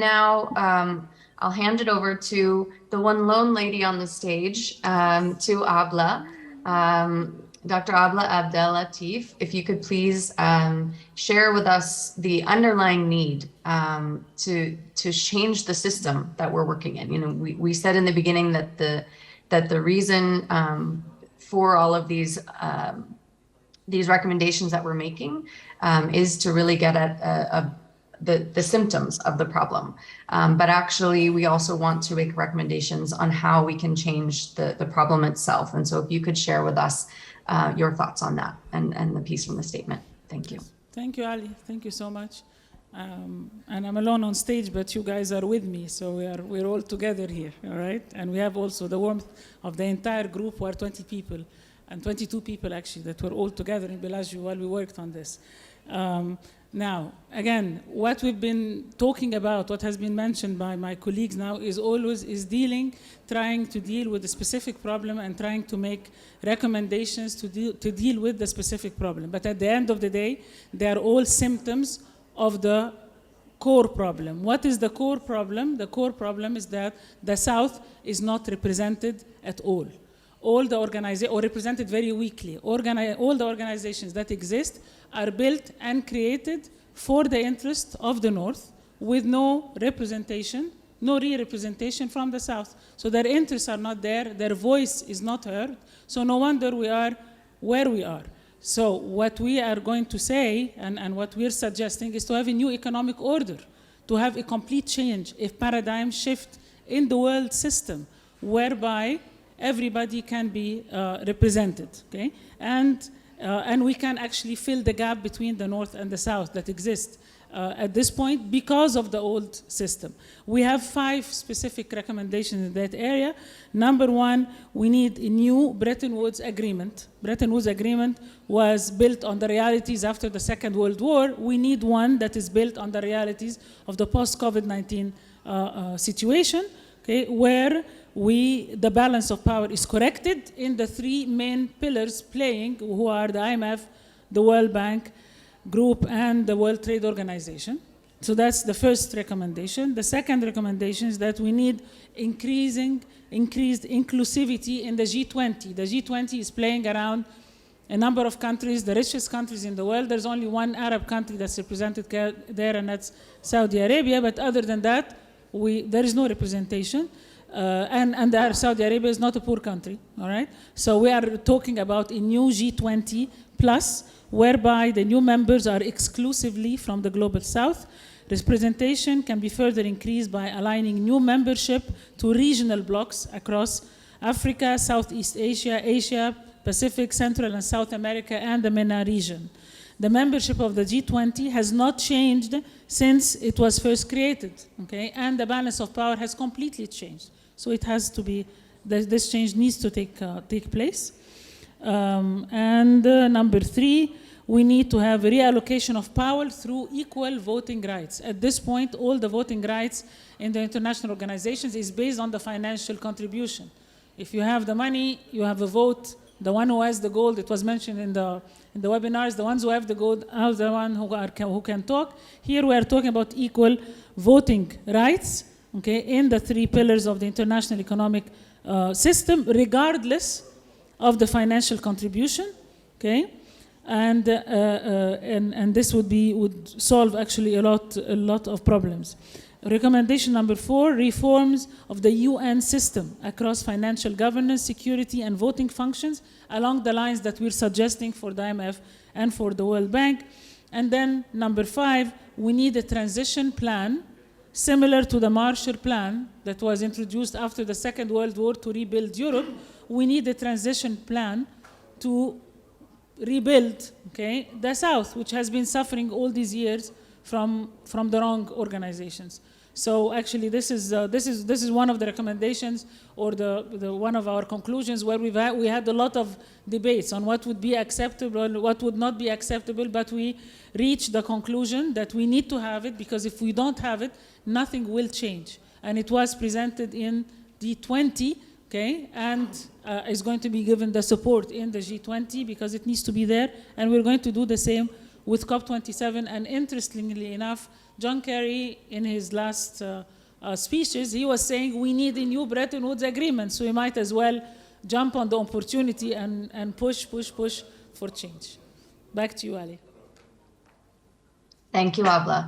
now I'll hand it over to the one lone lady on the stage, to Abla. Dr. Abla Abdel Latif, if you could please share with us the underlying need to change the system that we're working in. You know, we said in the beginning that the reason for all of these recommendations that we're making is to really get at the symptoms of the problem. But actually, we also want to make recommendations on how we can change the problem itself. And so if you could share with us your thoughts on that and the piece from the statement. Thank you. Thank you, Ali. Thank you so much. And I'm alone on stage, but you guys are with me, so we're all together here, all right? And we have also the warmth of the entire group, who are 20 people, and 22 people actually, that were all together in Bellagio while we worked on this. Now, again, what we've been talking about, what has been mentioned by my colleagues now, is trying to deal with a specific problem and trying to make recommendations to deal with the specific problem. But at the end of the day, they are all symptoms of the core problem. What is the core problem? The core problem is that the South is not represented at all. All the organizations, or represented very weakly, all the organizations that exist are built and created for the interest of the North with no representation, no re-representation from the South. So their interests are not there, their voice is not heard, so no wonder we are where we are. So what we are going to say, and what we're suggesting, is to have a new economic order, to have a complete change, a paradigm shift in the world system, whereby everybody can be represented, okay? And we can actually fill the gap between the North and the South that exists at this point because of the old system. We have 5 specific recommendations in that area. Number 1, we need a new Bretton Woods Agreement. Bretton Woods Agreement was built on the realities after the Second World War. We need one that is built on the realities of the post-COVID-19 situation, okay, where the balance of power is corrected in the 3 main pillars playing, who are the IMF, the World Bank Group, and the World Trade Organization. So that's the first recommendation. The second recommendation is that we need increased inclusivity in the G20. The G20 is playing around a number of countries, the richest countries in the world. There's only one Arab country that's represented there, and that's Saudi Arabia. But other than that, there is no representation. And Saudi Arabia is not a poor country, all right? So we are talking about a new G20 plus, whereby the new members are exclusively from the Global South. Representation can be further increased by aligning new membership to regional blocks across Africa, Southeast Asia, Asia, Pacific, Central and South America, and the MENA region. The membership of the G20 has not changed since it was first created, okay? And the balance of power has completely changed. So it has to be, this change needs to take place. Number 3, we need to have a reallocation of power through equal voting rights. At this point, all the voting rights in the international organizations is based on the financial contribution. If you have the money, you have a vote. The one who has the gold, it was mentioned in the webinars, the ones who have the gold are the ones who can talk. Here we are talking about equal voting rights, okay, in the 3 pillars of the international economic system, regardless of the financial contribution, okay? And this would solve actually a lot of problems. Recommendation number 4, reforms of the UN system across financial governance, security, and voting functions along the lines that we're suggesting for the IMF and for the World Bank. And then number 5, we need a transition plan similar to the Marshall Plan that was introduced after the Second World War to rebuild Europe. We need a transition plan to rebuild, okay, the South, which has been suffering all these years from the wrong organizations. So actually, this is one of the recommendations, or the one of our conclusions, where we had a lot of debates on what would be acceptable and what would not be acceptable, but we reached the conclusion that we need to have it, because if we don't have it, nothing will change. And it was presented in D20, okay, and is going to be given the support in the G20 because it needs to be there, and we're going to do the same with COP27. And interestingly enough, John Kerry, in his last speeches, he was saying we need a new Bretton Woods agreement, so we might as well jump on the opportunity and push for change. Back to you, Ali. Thank you, Abla.